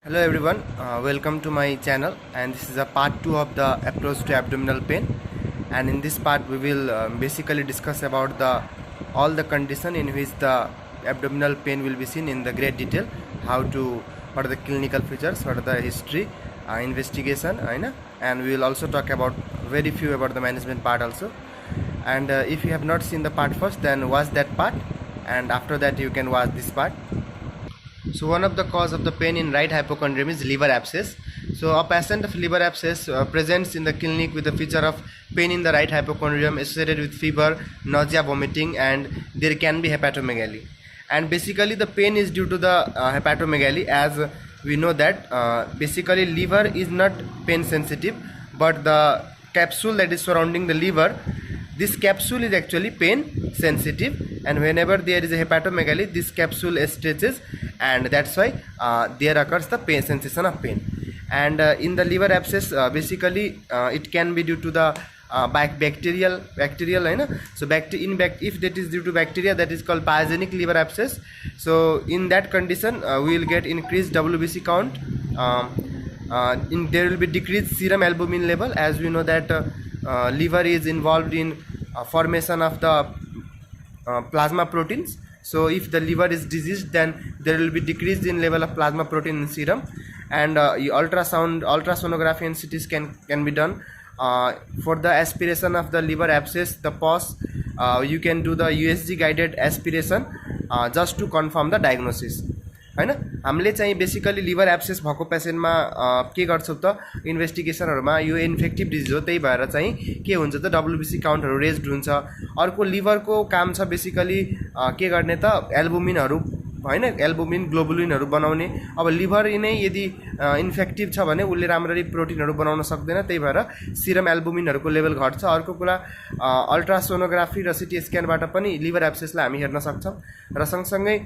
Hello everyone, welcome to my channel, and this is a part 2 of the approach to abdominal pain. And in this part we will basically discuss about all the condition in which the abdominal pain will be seen in the great detail, what are the clinical features, what are the history, investigation, and we will also talk about very few about the management part also. And if you have not seen the part first, then watch that part, and after that you can watch this part. So one of the cause of the pain in right hypochondrium is liver abscess. So a patient of liver abscess presents in the clinic with a feature of pain in the right hypochondrium associated with fever, nausea, vomiting, and there can be hepatomegaly. And basically the pain is due to the hepatomegaly, as we know that basically liver is not pain sensitive, but the capsule that is surrounding the liver, this capsule is actually pain sensitive, and whenever there is a hepatomegaly, this capsule stretches, and that's why there occurs the pain sensation of pain. And in the liver abscess, basically it can be due to the bacterial, so if that is due to bacteria, that is called pyogenic liver abscess. So in that condition we will get increased WBC count. There will be decreased serum albumin level, as we know that liver is involved in formation of the plasma proteins. So if the liver is diseased, then there will be decrease in level of plasma protein in serum. And ultrasonography and CT scan can be done for the aspiration of the liver abscess, the pus. You can do the USG guided aspiration just to confirm the diagnosis. हैन हामीले चाहिँ basically liver abscess भएको पेसेन्टमा के गर्छौं त इन्भेस्टिगेसनहरुमा यो infective disease हो, त्यही भएर चाहिँ के हुन्छ त डब्ल्युबीसी काउन्टहरु रेज्ड हुन्छ। अर्को लिभरको काम छ बेसिकली के गर्ने त एल्बुमिनहरु एल्बुमिन ग्लोबुलिनहरु बनाउने। अब लिभर नै यदि इन्फेक्टिभ छ भने उले राम्ररी प्रोटिनहरु बनाउन सक्दैन, त्यही भएर सिरम एल्बुमिनहरुको लेभल घट्छ। अर्को कुरा अल्ट्रासोनोग्राफी र सिटी स्क्यानबाट पनि लिभर एब्सेसलाई हामी हेर्न सक्छौं। र सँगसँगै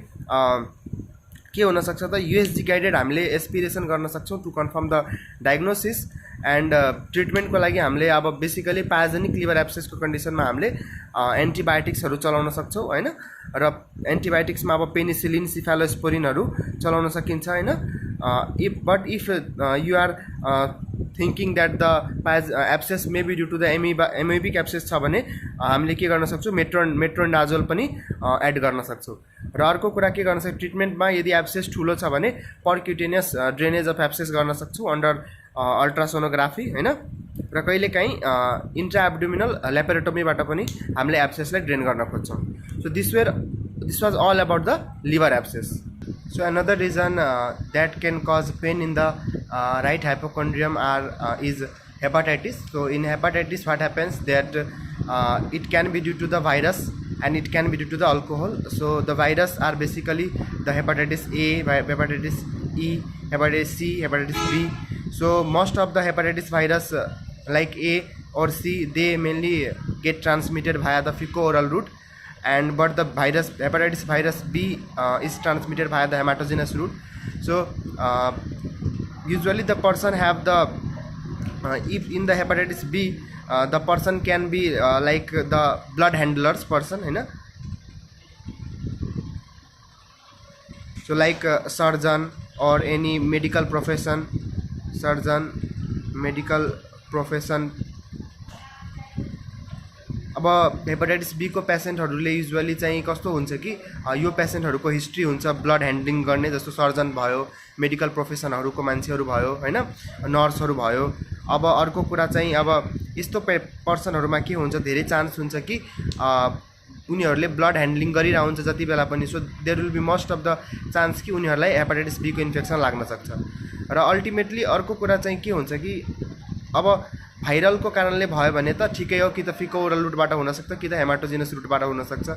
के हुन सक्छ त यूएसजी गाइडेड हामीले एस्पिरेसन गर्न सक्छौं to confirm the diagnosis. And ट्रिटमेन्टको लागि हामीले अब बेसिकली पायोजेनिक लिभर एब्सेसको कन्डिसनमा हामीले एन्टिबायोटिक्सहरु चलाउन सक्छौं हैन। र एन्टिबायोटिक्समा अब पेनिसिलिन, सिफालोस्पोरिनहरु चलाउन सकिन्छ हैन। If you are thinking that the abscess may be due to the amoebic abscess छ भने हामीले के गर्न सक्छौं, मेट्रोनिडाजोल पनि एड गर्न सक्छौं। र अर्को कुरा के गर्न सक्छौं, ट्रिटमेन्टमा यदि एब्सेस ठुलो छ भने परक्युटेनियस ड्रेनेज अफ एब्सेस गर्न सक्छौं अन्डर अल्ट्रासोनोग्राफी हैन। र कहिलेकाहीँ इन्ट्रा एब्डोमिनल ल्यापेरोटोमीबाट पनि हामीले एब्सेसलाई ड्रेन गर्न खोज्छौं। So this was all about the liver abscess. So another reason that can cause pain in the right hypochondrium is hepatitis. So in hepatitis what happens that it can be due to the virus and it can be due to the alcohol. So the virus are basically the hepatitis A, hepatitis E, hepatitis C, hepatitis B. So most of the hepatitis virus like A or C, they mainly get transmitted via the fecal-oral route, but the hepatitis virus B is transmitted via the hematogenous route. So usually the person have the if in the hepatitis B the person can be like the blood handlers person, you know. So like surgeon or any medical profession, अब hepatitis be को पेसेन्टहरुले usually चाहिँ कस्तो हुन्छ कि यो पेसेन्टहरुको history हुन्छ blood handling गर्ने, जस्तो सर्जन भयो, मेडिकल प्रोफेसनहरुको मान्छेहरु भयो हैन, नर्सहरु भयो। अब अर्को कुरा चाहिँ अब यस्तो पर्सनहरुमा के हुन्छ, धेरै चान्स हुन्छ कि उनीहरुले ब्लड ह्यान्डलिङ गरिरा हुन्छ जति बेला पनि। So there will be most of the chance कि उनीहरुलाई हेपाटाइटिस बी को इन्फेक्सन लाग्न सक्छ। र अल्टिमेटली अर्को कुरा चाहिँ के हुन्छ कि अब भाइरल को कारणले भयो भने त ठिकै हो, कि त फिको-ओरल रुटबाट हुन सक्छ कि त हेमाटोजिनस रुटबाट हुन सक्छ।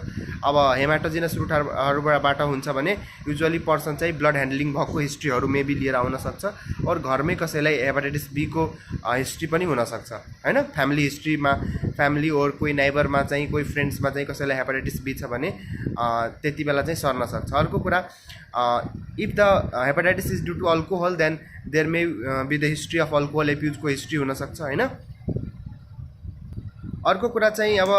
अब हेमाटोजिनस रुटबाट हुन्छ भने युजुअली पर्सन चाहिँ ब्लड ह्यान्डलिङ भएको हिस्ट्रीहरु मेबी लिएर आउन सक्छ, और घरमै कसैलाई हेपाटाइटिस बी को हिस्ट्री पनि हुन सक्छ हैन। फ्यामिली हिस्ट्रीमा फ्यामिली और कोही नेबरमा चाहिँ कोही फ्रेन्ड्समा चाहिँ कसैलाई हेपाटाइटिस बी छ भने त्यति बेला चाहिँ सर्न सक्छ। अर्को कुरा if the hepatitis is due to alcohol, then there may be the history of alcohol abuse को हिस्ट्री हुन सक्छ हैन। अर्को कुरा चाहिँ अब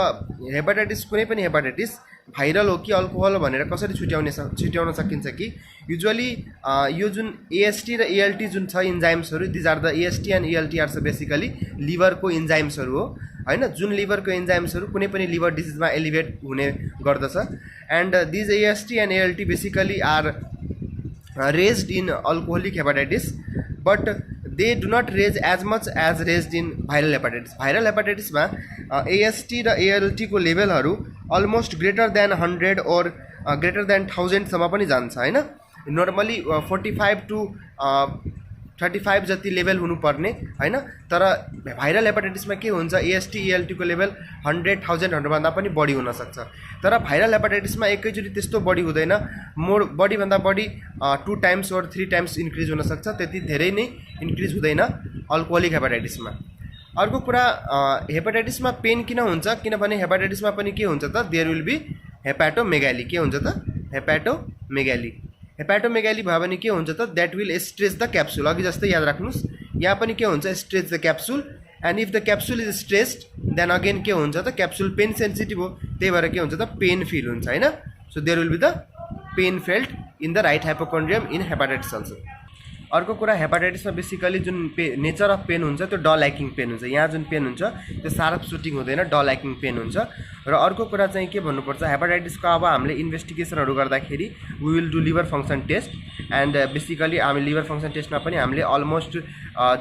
हेपाटाइटिस कुनै पनि हेपाटाइटिस भाइरल हो कि अल्कोहल भनेर कसरी छुट्याउन सकिन्छ कि युजुअली यो जुन एएसटी र एएलटी जुन छ इन्जाइम्सहरू, these are the AST and ALT are basically लिभरको इन्जाइम्सहरू हो हैन, जुन लिभरको इन्जाइम्सहरू कुनै पनि लिभर डिजिजमा एलिभेट हुने गर्दछ। And these AST and ALT basically are raised in alcoholic hepatitis, but they do not raise as much as raised in viral hepatitis. Viral हेपाटाइटिसमा एएसटी र एएलटीको लेभलहरू almost greater than 100 or greater than 1000 सम्म पनि जान्छ हैन। Normally 45 to 35 जति level हुनुपर्ने हैन, तर भाइरल हेपाटाइटिसमा के हुन्छ एएसटी एएलटीको लेभल 100,000 भन्दा पनि बढी हुन सक्छ। तर भाइरल हेपाटाइटिसमा एकैचोटि त्यस्तो बढी हुँदैन, मोर बढीभन्दा बढी 2 times or 3 times इन्क्रिज हुन सक्छ, त्यति धेरै नै इन्क्रिज हुँदैन अल्कोहोलिक हेपाटाइटिसमा। अर्को कुरा हेपाटाइटिसमा पेन किन हुन्छ, किनभने हेपाटाइटिसमा पनि के हुन्छ त देयर विल बी हेपाटोमेगाली। के हुन्छ त हेपाटोमेगाली। हेपाटोमेगाली भयो भने के हुन्छ त that will stretch the capsule. अघि जस्तै याद राख्नुहोस्, यहाँ पनि के हुन्छ stretch the capsule, and if the capsule is stretched then again के हुन्छ त क्याप्सुल पेन सेन्सिटिभ हो, त्यही भएर के हुन्छ त पेन फिल हुन्छ हैन। So there will be the pain felt in the right hypochondrium in hepatitis also. अर्को कुरा हेपाटाइटिसमा बेसिकली जुन नेचर अफ पेन हुन्छ त्यो डल ल्याकिङ पेन हुन्छ। यहाँ जुन पेन हुन्छ त्यो सार्प सुटिङ हुँदैन, डल ल्याकिङ पेन हुन्छ। र अर्को कुरा चाहिँ के भन्नुपर्छ, हेपाटाइटिसको अब हामीले इन्भेस्टिगेसनहरू गर्दाखेरि we will do liver function test, and basically हामी लिभर फङ्सन टेस्टमा पनि हामीले अलमोस्ट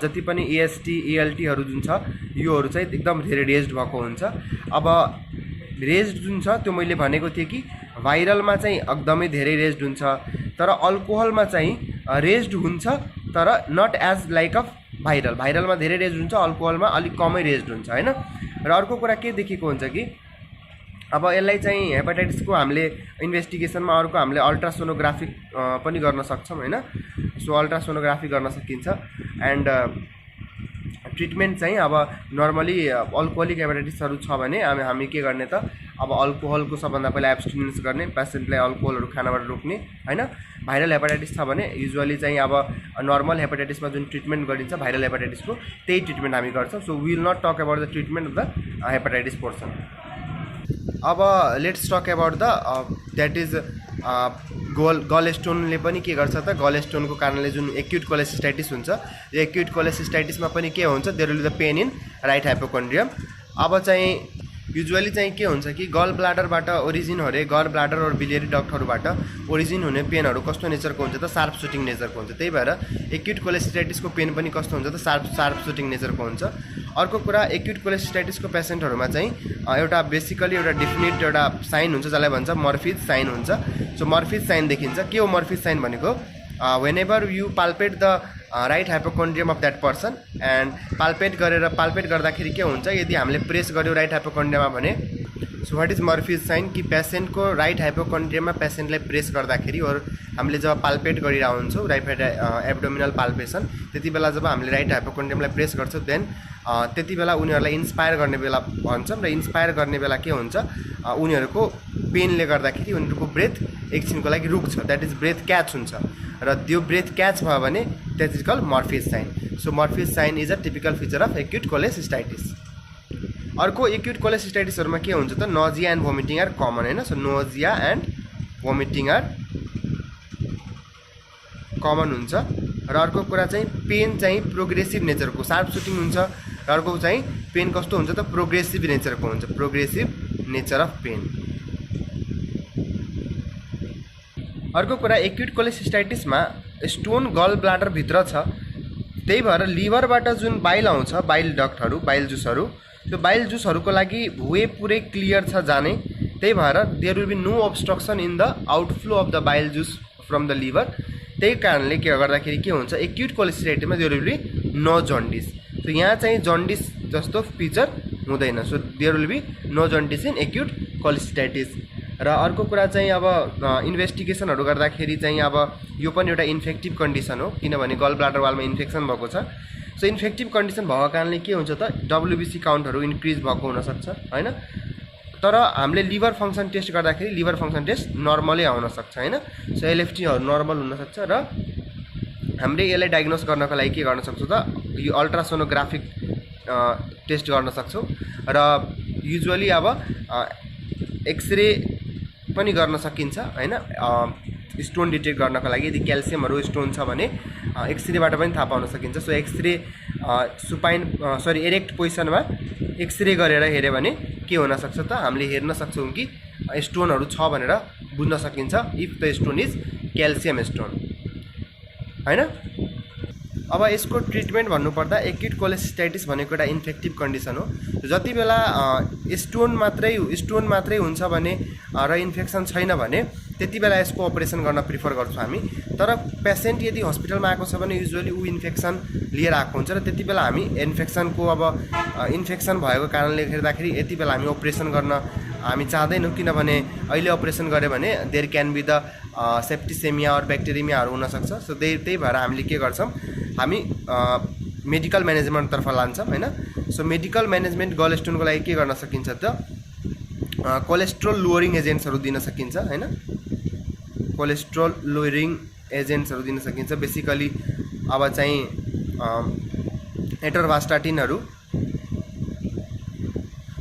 जति पनि एएसटी एएलटीहरू जुन छ योहरू चाहिँ एकदम धेरै रेज्ड भएको हुन्छ। अब रेज्ड जुन छ त्यो मैले भनेको थिएँ कि भाइरलमा चाहिँ एकदमै धेरै रेज्ड हुन्छ, तर अल्कोहलमा चाहिँ रेज्ड हुन्छ तर not as like of viral. भाइरलमा धेरै रेज्ड हुन्छ, अल्कोहलमा अलिक कमै रेज्ड हुन्छ हैन। र अर्को कुरा के देखेको हुन्छ कि अब यसलाई चाहिँ हेपाटाइटिसको हामीले इन्भेस्टिगेसनमा अर्को हामीले अल्ट्रासोनोग्राफी पनि गर्न सक्छौँ हैन। सो अल्ट्रासोनोग्राफी गर्न सकिन्छ। एन्ड ट्रिटमेन्ट चाहिँ अब नर्मली अल्कोहोलिक हेपाटाइटिसहरू छ भने हामी के गर्ने त अब अल्कोहलको सबभन्दा पहिला एब्स्टिनेन्स गर्ने, पेसेन्टलाई अल्कोहलहरू खानाबाट रोक्ने हैन। भाइरल हेपाटाइटिस छ भने युजुअली चाहिँ अब नर्मल हेपाटाइटिसमा जुन ट्रिटमेन्ट गरिन्छ भाइरल हेपाटाइटिसको त्यही ट्रिटमेन्ट हामी गर्छौँ। So we will not talk about the treatment of the hepatitis portion. अब let's talk about the that is गलस्टोनले पनि के गर्छ त गलस्टोनको कारणले जुन एक्युट कोलेसिस्टाइटिस हुन्छ, यो एक्युट कोलेसिस्टाइटिसमा पनि के हुन्छ there will be the pain in right hypochondrium. अब चाहिँ युजुअली चाहिँ के हुन्छ कि गल ब्लाडरबाट ओरिजिन हुने, गल ब्लाडर और बिलियरी डक्टहरूबाट ओरिजिन हुने पेनहरू कस्तो नेचरको हुन्छ त सार्प सुटिङ नेचरको हुन्छ। त्यही भएर एक्युट कोलेसिस्टाइटिसको पेन पनि कस्तो हुन्छ त सार्प सुटिङ नेचरको हुन्छ। अर्को कुरा एक्युट कोलेसिस्टाइटिसको पेसेन्टहरूमा चाहिँ एउटा बेसिकली एउटा डेफिनेट एउटा साइन हुन्छ जसलाई भन्छ मर्फिज साइन हुन्छ। सो मर्फिज साइन देखिन्छ। के हो मर्फिज साइन भनेको, whenever you palpate the right hypochondrium of that person and palpate गर्दाखेरि के हुन्छ, यदि हामीले प्रेस गर्यो राइट हाइपोकोन्ड्रियममा भने सो वाट इज मर्फिज साइन कि पेसेन्टको राइट हाइपोकोन्ड्रियममा पेसेन्टलाई प्रेस गर्दाखेरि और हामीले जब पाल्पेट गरिरहेको हुन्छौँ राइट एब्डोमिनल पाल्पेसन, त्यति बेला जब हामीले राइट हाइपोकोन्ड्रियमलाई प्रेस गर्छौँ देन त्यति बेला उनीहरूलाई इन्स्पायर गर्ने बेला भन्छौँ। र इन्स्पायर गर्ने बेला के हुन्छ उनीहरूको पेनले गर्दाखेरि उनीहरूको ब्रेथ एकछिनको लागि रुक्छ, द्याट इज ब्रेथ क्याच हुन्छ। र त्यो ब्रेथ क्याच भयो भने that is called Murphy's sign. So Murphy's sign is a typical feature of acute cholecystitis. अर्को एक्युट कोलेसिस्टाइटिसहरूमा के हुन्छ त nausea and vomiting are common हैन। सो nausea and vomiting are common हुन्छ। र अर्को कुरा चाहिँ पेन चाहिँ प्रोग्रेसिभ नेचरको सार्प सुटिङ हुन्छ। र अर्को चाहिँ पेन कस्तो हुन्छ त प्रोग्रेसिभ नेचरको हुन्छ, प्रोग्रेसिभ नेचर अफ पेन। अर्को कुरा एक्युट कोलेसिस्टाइटिसमा स्टोन गल ब्लाडर भित्र छ, त्यही भएर लिभरबाट जुन बाइल आउँछ बाइल डक्टहरू बाइल जुसहरू, त्यो बाइल जुसहरूको लागि वे पुरै क्लियर छ जाने, त्यही भएर there will be no obstruction in the outflow of the bile juice from the liver. त्यही कारणले के गर्दाखेरि के हुन्छ एक्युट कोलेसिस्टाइटिसमा there will be no jaundice. So यहाँ चाहिँ जन्डिस जस्तो फिचर हुँदैन। So there will be no jaundice in acute cholecystitis. र अर्को कुरा चाहिँ अब इन्भेस्टिगेसनहरू गर्दाखेरि चाहिँ अब यो पनि एउटा इन्फेक्टिभ कन्डिसन हो, किनभने गल ब्लाडर वालमा इन्फेक्सन भएको छ। सो इन्फेक्टिभ कन्डिसन भएको कारणले के हुन्छ त डब्ल्युबिसी काउन्टहरू इन्क्रिज भएको हुनसक्छ हैन। तर हामीले लिभर फङ्सन टेस्ट गर्दाखेरि लिभर फङ्सन टेस्ट नर्मलै आउन सक्छ हैन। सो एलएफटीहरू नर्मल हुनसक्छ। र हामीले यसलाई डायग्नोस गर्नको लागि के गर्न सक्छौँ त यो अल्ट्रासोनोग्राफिक टेस्ट गर्न सक्छौँ। र युजुअली अब एक्सरे पनि गर्न सकिन्छ हैन। स्टोन डिटेक्ट गर्नको लागि यदि क्याल्सियमहरु स्टोन छ भने एक्सरेबाट पनि थाहा पाउन सकिन्छ। सो एक्सरे इरेक्ट पोजिसनमा एक्सरे गरेर हेर्यो भने के हुन सक्छ त हामीले हेर्न सक्छौं कि स्टोनहरु छ भनेर बुझ्न सकिन्छ if the stone is calcium stone हैन। अब यसको ट्रिटमेन्ट भन्नुपर्दा एक्युट कोलेसिस्टाइटिस भनेको एउटा इन्फेक्टिभ कन्डिसन हो। जति बेला स्टोन मात्रै हुन्छ भने र इन्फेक्सन छैन भने त्यति बेला यसको अपरेसन गर्न प्रिफर गर्छौं हामी। तर पेशेन्ट यदि हस्पिटलमा आएको छ भने युजुअली उ इन्फेक्सन लिएर आएको हुन्छ र त्यति बेला हामी इन्फेक्सनको इन्फेक्सन भएको कारणले गर्दाखेरि यति बेला हामी अपरेसन गर्न हामी चाहदैनौं, किनभने अहिले अपरेसन गरे भने there can be the septicemia or ब्याक्टेरियाहरु हुन सक्छ। सो त्यही भएर हामीले के गर्छौं हामी मेडिकल म्यानेजमेन्ट तर्फ लान्छौं हैन। सो मेडिकल म्यानेजमेन्ट गल स्टोनको लागि के गर्न सकिन्छ त कोलेस्ट्रोल लोअरिङ एजेन्ट्सहरु दिन सकिन्छ हैन। कोलेस्ट्रोल लोअरिङ एजेन्ट्सहरु दिन सकिन्छ। बेसिकली अब चाहिँ एटरभास्टाटिनहरु,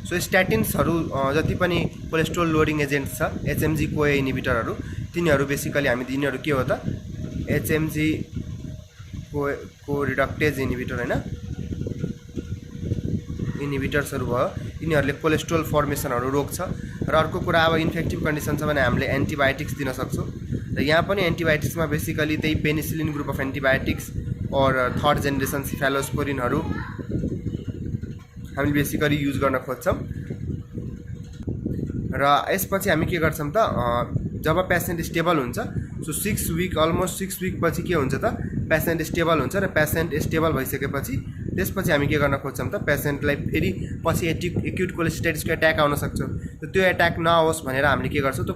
सो स्ट्याटिन्सहरु जति पनि कोलेस्ट्रोल लोअरिङ एजेन्ट्स छ एचएमजी कोए इन्हिबिटरहरु तिनीहरु बेसिकली हामी दिनेहरु के हो त एचएमजी को रिडक्टेज इन्हिबिटर हैन इन्हिबिटर्सहरु भयो। यिनीहरुले कोलेस्ट्रोल फर्मेसनहरु रोक्छ। र अर्को कुरा अब इन्फेक्टिभ कन्डिसन छ भने हामीले एन्टिबायोटिक्स दिन सक्छौं। र यहाँ पनि एन्टिबायोटिक्समा बेसिकली त्यही पेनिसिलिन ग्रुप अफ एन्टिबायोटिक्स और थर्ड जेनेरेसन सिफालोस्पोरिनहरु हामीले बेसिकली युज गर्न खोज्छौं। र यसपछि हामी के गर्छौं त जब पेशेन्ट स्टेबल हुन्छ सो 6 वीक अलमोस्ट 6 वीक पछि के हुन्छ त पेशेन्ट स्टेबल हुन्छ र पेशेन्ट स्टेबल भइसकेपछि त्यसपछि हामी के गर्न खोज्छौं त पेशेन्टलाई फेरि पछि एक्युट कोलेसिस्टाइटिसको अट्याक आउन सक्छ। त्यो अट्याक नआओस् भनेर हामीले के गर्छौं त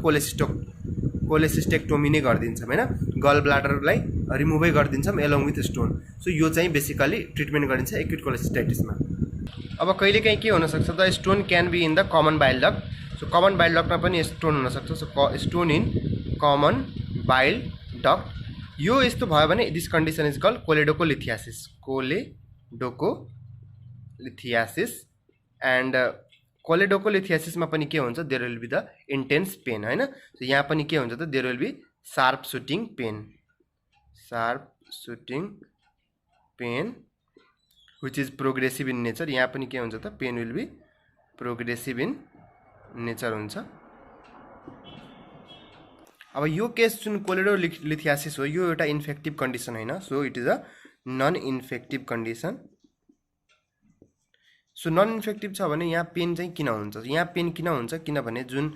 कोलेसिस्टेक्टोमी नै गर्दिन्छौं हैन। गल ब्लाडरलाई रिमुभै गर्दिन्छौं एलोङ विथ स्टोन। सो यो चाहिँ बेसिकली ट्रिटमेन्ट गरिन्छ एक्युट कोलेसिस्टाइटिसमा। अब कहिलेकाहीँ के हुन सक्छ त stone can be in the common bile duct. So common bile डक्टमा पनि स्टोन हुन सक्छ। So stone in common bile duct यो यस्तो भयो भने this condition is called choledocholithiasis. Choledocholithiasis and कोलेडोकोलिथियासिसमा पनि के हुन्छ there will be the intense pain हैन। सो यहाँ पनि के हुन्छ त there will be sharp shooting pain which is progressive in nature. यहाँ पनि के हुन्छ त pain will be progressive in nature हुन्छ। अब यो केस जुन कोलेडोलिथियासिस हो यो एउटा इन्फेक्टिभ कन्डिसन हैन। So it is a non infective condition. So non infective छ भने यहाँ पेन चाहिँ किन हुन्छ? यहाँ पेन किन हुन्छ किनभने जुन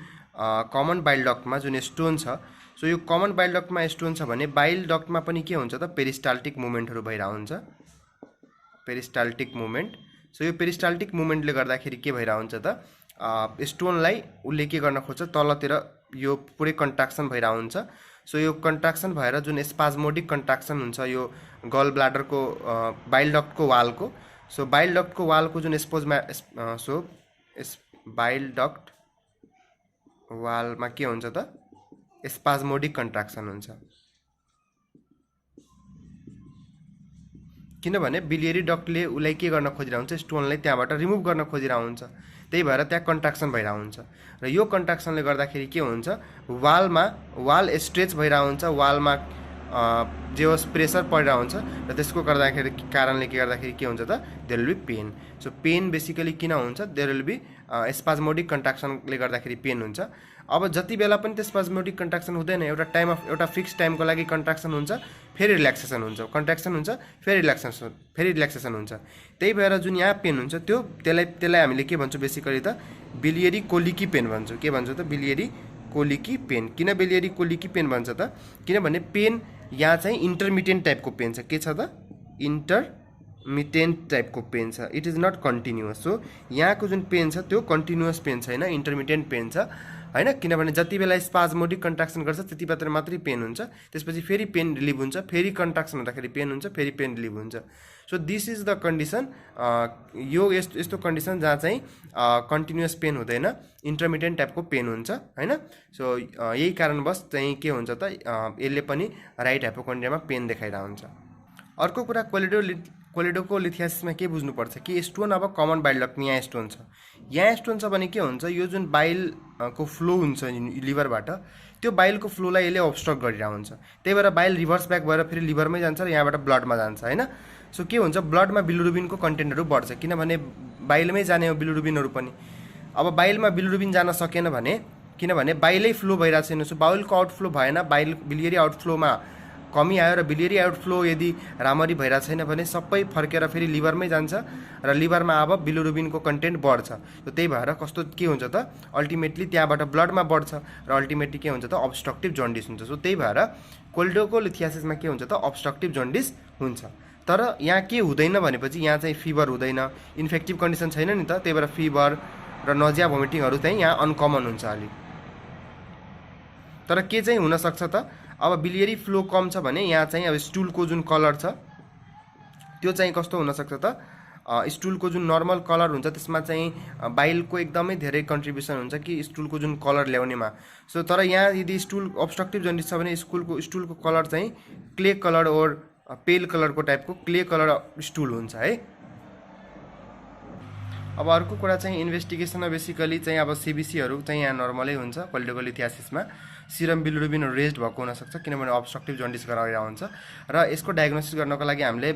कमन बाइल डक्टमा जुन स्टोन छ सो यो कमन बाइल डक्टमा स्टोन छ भने बाइल डक्टमा पनि के हुन्छ त पेरिस्टाल्टिक मुभमेन्टहरु भइरा हुन्छ। Peristaltic movement. सो यो पेरिस्टाल्टिक मुभमेन्टले गर्दाखेरि के भइरा हुन्छ त स्टोनलाई उले के गर्न खोज्छ तलतिर यो पुरै कन्ट्राक्सन भइरा हुन्छ। सो यो कन्ट्राक्सन भएर जुन स्पाज्मोडिक कन्ट्राक्सन हुन्छ यो गल ब्लाडरको बाइल डक्टको वालको। सो बाइल डक्टको वालको जुन बाइल डक्ट वालमा के हुन्छ त स्पाज्मोडिक कन्ट्राक्सन हुन्छ। किनभने बिलियरी डक्टले उलाई के गर्न खोजिरा हुन्छ स्टोनलाई त्यहाँबाट रिमुभ गर्न खोजिरा हुन्छ। त्यही भएर त्यहाँ कन्ट्राक्सन भइरा हुन्छ र यो कन्ट्राक्सनले गर्दाखेरि के हुन्छ वाल स्ट्रेच भइरा हुन्छ। वालमा जे होस् प्रेसर परिरा हुन्छ र त्यसको कारणले के गर्दाखेरि के हुन्छ त there will be pain. So pain basically किन हुन्छ देयर विल बी स्पाज्मोडिक कन्ट्राक्सनले गर्दाखेरि पेन हुन्छ। अब जति बेला पनि त्यो स्पाज्मोडिक कन्ट्राक्सन हुँदैन एउटा फिक्स टाइमको लागि कन्ट्राक्सन हुन्छ फेरि रिल्याक्सेसन हुन्छ कन्ट्राक्सन हुन्छ फेरि रिल्याक्सेसन हुन्छ। त्यही भएर जुन यहाँ पेन हुन्छ त्यसलाई हामीले के भन्छौँ बेसिकली त बिलियरी कोलिकी पेन भन्छौँ। के भन्छौँ त बिलियरी कोलिकी पेन। किन बिलियरी कोलिकी पेन भन्छ त किनभने पेन यहाँ चाहिँ इन्टरमिटेन्ट टाइपको पेन छ। के छ त इन्टरमिटेन्ट टाइपको पेन छ। It is not continuous. So यहाँको जुन पेन छ त्यो कन्टिन्युअस पेन छैन इन्टरमिटेन्ट पेन छ हैन। किनभने जति बेला स्पाज्मोडिक कन्ट्राक्सन गर्छ त्यति मात्र मात्रै पेन हुन्छ त्यसपछि फेरि पेन रिलिभ हुन्छ फेरि कन्ट्राक्सन हुँदाखेरि पेन हुन्छ फेरि पेन रिलिभ हुन्छ। So this is the condition. यो यस्तो कन्डिसन जहाँ चाहिँ कन्टिन्युअस पेन हुँदैन इन्टरमिटेन्ट टाइपको पेन हुन्छ हैन। सो यही कारणवश चाहिँ के हुन्छ त यसले पनि राइट हाइपोकन्ड्रियामा पेन देखाइरा हुन्छ। अर्को कुरा कोलेडोकोलिथियासिसमा के बुझ्नुपर्छ कि स्टोन अब कमन बाइल डक्ट यहाँ स्टोन छ, यहाँ स्टोन छ भने के हुन्छ, यो जुन बाइल को फ्लो हुन्छ लिभरबाट त्यो बाइलको फ्लोलाई यसले अब्स्ट्रक्ट गरिरहेको हुन्छ। त्यही भएर बाइल रिभर्स ब्याक भएर फेरि लिभरमै जान्छ र यहाँबाट ब्लडमा जान्छ हैन। सो के हुन्छ, ब्लडमा बिलिरुबिनको कन्टेन्टहरू बढ्छ, किनभने बाइलमै जाने हो बिलिरुबिनहरू पनि। अब बाइलमा बिलिरुबिन जान सकेन भने, किनभने बाइलै फ्लो भइरहेको छैन, सो बाइलको आउटफ्लो भएन, बिलियरी आउटफ्लोमा कमी आयो र बिलियरी आउटफ्लो यदि राम्ररी भइरहेको छैन भने सबै फर्केर फेरि लिभरमै जान्छ र लिभरमा अब बिलिरुबिनको कन्टेन्ट बढ्छ। त्यही भएर कस्तो के हुन्छ त, अल्टिमेटली त्यहाँबाट ब्लडमा बढ्छ र अल्टिमेटली के हुन्छ त, अब्स्ट्रक्टिभ जन्डिस हुन्छ। सो त्यही भएर कोलेडोकोलिथियासिसमा के हुन्छ त, अब्स्ट्रक्टिभ जन्डिस हुन्छ। तर यहाँ के हुँदैन भनेपछि यहाँ चाहिँ फिभर हुँदैन, इन्फेक्टिभ कन्डिसन छैन नि त, त्यही भएर फिभर र नजिया भोमिटिङहरू चाहिँ यहाँ अनकमन हुन्छ अलिक। तर के चाहिँ हुनसक्छ त, अब बिलियरी फ्लो कम छ भने यहाँ चाहिँ अब स्टुलको जुन कलर छ त्यो चाहिँ कस्तो हुनसक्छ त, स्टुलको जुन नर्मल कलर हुन्छ त्यसमा चाहिँ बाइलको एकदमै धेरै कन्ट्रिब्युसन हुन्छ कि स्टुलको जुन कलर ल्याउनेमा। सो तर यहाँ यदि स्टुल अब्स्ट्रक्टिभ जन्डिस छ भने स्टुलको कलर चाहिँ क्ले कलर ओर पेल कलरको टाइपको क्ले कलर स्टुल हुन्छ है। अब अर्को कुरा चाहिँ इन्भेस्टिगेसनमा बेसिकली चाहिँ अब सिबिसीहरू चाहिँ यहाँ नर्मलै हुन्छ कोलेडोकोलिथियासिसमा। सिरम बिलिरुबिनहरू रेज्ड भएको हुनसक्छ किनभने अब्स्ट्रक्टिभ जन्डिस गराइरहेको हुन्छ र यसको डायग्नोसिस गर्नको लागि हामीले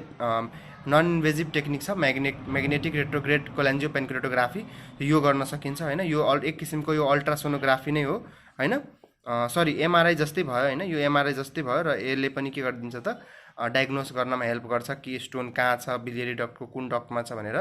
नन इन्भेजिभ टेक्निक छ म्याग्नेटिक रेट्रोग्रेड कोलेन्जियोपेन्क्रेटोग्राफी, यो गर्न सकिन्छ हैन। यो एक किसिमको यो अल्ट्रासोनोग्राफी नै हो हैन, सरी एमआरआई जस्तै भयो हैन, यो एमआरआई जस्तै भयो र यसले पनि के गरिदिन्छ त, डायग्नोस गर्नमा हेल्प गर्छ कि स्टोन कहाँ छ, बिलियरी डक्टको कुन डक्टमा छ भनेर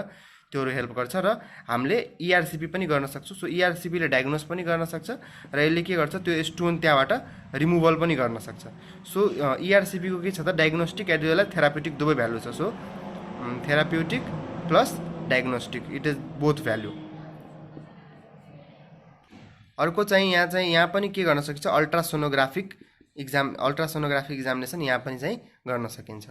त्योहरू हेल्प गर्छ। र हामीले इआरसिपी पनि गर्न सक्छौँ। सो इआरसिपीले डायग्नोस पनि गर्न सक्छ र यसले के गर्छ, त्यो स्टोन त्यहाँबाट रिमुभल पनि गर्न सक्छ। सो इआरसिपीको के छ त, diagnostic as well as therapeutic दुवै भ्यालु छ। So therapeutic plus diagnostic, it is both value. अर्को चाहिँ यहाँ पनि के गर्न सकिन्छ, अल्ट्रासोनोग्राफिक एक्जामिनेसन यहाँ पनि चाहिँ गर्न सकिन्छ।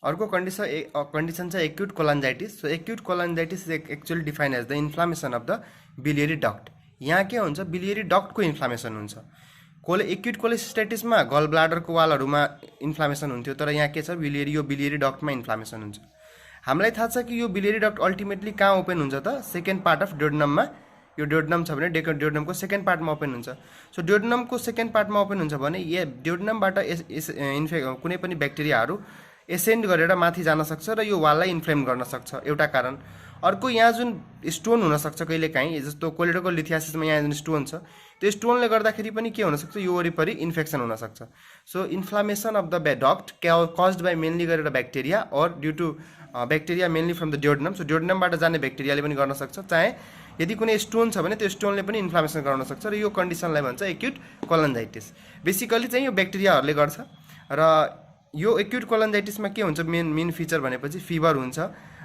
अर्को कन्डिसन छ acute cholangitis. So acute cholangitis is actually define as the inflammation of the biliary duct. यहाँ के हुन्छ, बिलियरी डक्टको इन्फ्लामेसन हुन्छ। एक्युट कोलेसिस्टाइटिसमा गल ब्लाडरको वालहरूमा इन्फ्लामेसन हुन्थ्यो, तर यहाँ के छ, यो बिलियरी डक्टमा इन्फ्लामेसन हुन्छ। हामीलाई थाहा छ कि यो बिलियरी डक्ट अल्टिमेटली कहाँ ओपन हुन्छ त, सेकेन्ड पार्ट अफ ड्युडेनममा। यो ड्युडेनम छ भने ड्युडेनमको सेकेन्ड पार्टमा ओपन हुन्छ। सो ड्युडेनमको सेकेन्ड पार्टमा ओपन हुन्छ भने ड्युडेनमबाट कुनै पनि ब्याक्टेरियाहरू एसेन्ड गरेर माथि जान सक्छ र यो वाललाई इन्फ्लेम गर्न सक्छ, एउटा कारण। अर्को यहाँ जुन स्टोन हुनसक्छ कहिलेकाहीँ, जस्तो कोलेडोकोलिथियासिसमा यहाँ जुन स्टोन छ त्यो स्टोनले गर्दाखेरि पनि के हुनसक्छ, यो वरिपरि इन्फेक्सन हुनसक्छ। So inflammation of the duct caused by mainly गरेर bacteria or due to bacteria mainly from the duodenum. So ड्युडेनमबाट जाने ब्याक्टेरियाले पनि गर्न सक्छ, चाहे यदि कुनै स्टोन छ भने त्यो स्टोनले पनि इन्फ्लामेसन गराउन सक्छ र यो कन्डिसनलाई भन्छ एक्युट कोलान्जाइटिस। बेसिकली चाहिँ यो ब्याक्टेरियाहरूले गर्छ र यो एक्युट कोलान्जाइटिसमा के हुन्छ, मेन फिचर भनेपछि फिभर हुन्छ।